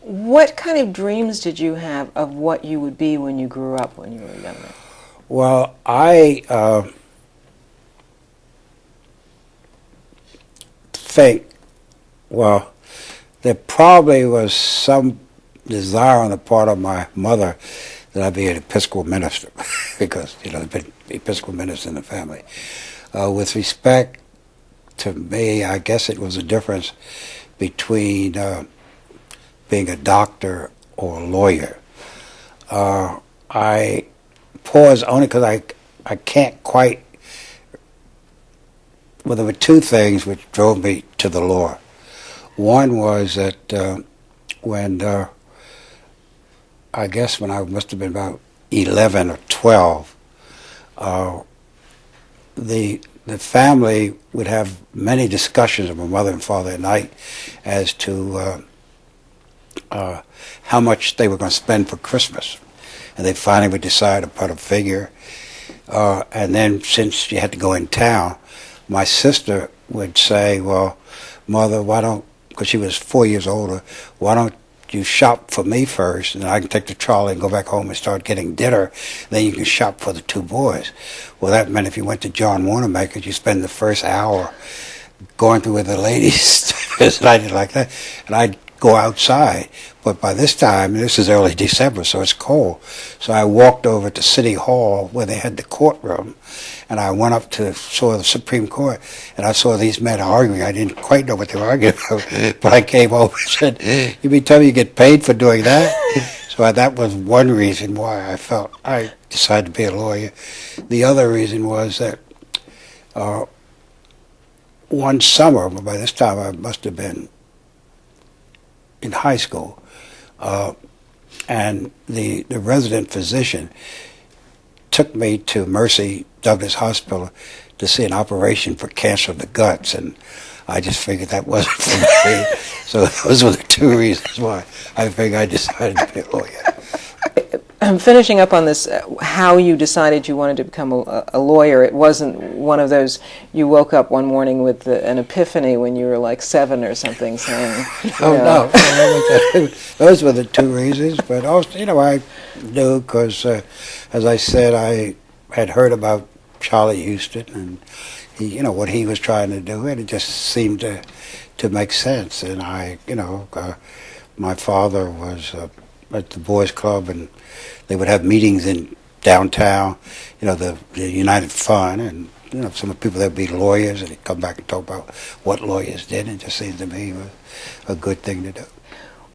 What kind of dreams did you have of what you would be when you grew up, when you were younger? Well, I think, well, there probably was some desire on the part of my mother that I be an Episcopal minister, because, there's been Episcopal ministers in the family. With respect to me, I guess it was a difference between being a doctor or a lawyer. I pause only because I can't quite, well, there were two things which drove me to the law. One was that when, I guess when I must have been about 11 or 12, the family would have many discussions with my mother and father at night as to how much they were going to spend for Christmas. And they finally would decide to put a figure. And then since she had to go in town, my sister would say, well, Mother, why don't, because she was 4 years older, why don't you shop for me first, and I can take the trolley and go back home and start getting dinner. Then you can shop for the two boys. Well, that meant if you went to John Wanamaker's, you spend the first hour going through with the ladies, and I did like that, and I'd go outside. But by this time, this is early December, so it's cold. So I walked over to City Hall where they had the courtroom, and I went up to saw the Supreme Court, and I saw these men arguing. I didn't quite know what they were arguing about, but I came over and said, "You mean tell me you get paid for doing that?" So that was one reason why I felt I decided to be a lawyer. The other reason was that one summer, by this time I must have been in high school, and the resident physician took me to Mercy Douglas Hospital to see an operation for cancer of the guts, and I just figured that wasn't for me. So those were the two reasons why I figured I decided to be a lawyer. I'm finishing up on this, how you decided you wanted to become a lawyer. It wasn't one of those, you woke up one morning with an epiphany when you were like 7 or something saying, no. Those were the two reasons. But also, I knew because, as I said, I had heard about Charlie Houston and he, what he was trying to do, and it just seemed to make sense. And my father was at the Boys Club, and they would have meetings in downtown, the United Fund, and some of the people that would be lawyers, and they'd come back and talk about what lawyers did, and it just seemed to me a good thing to do.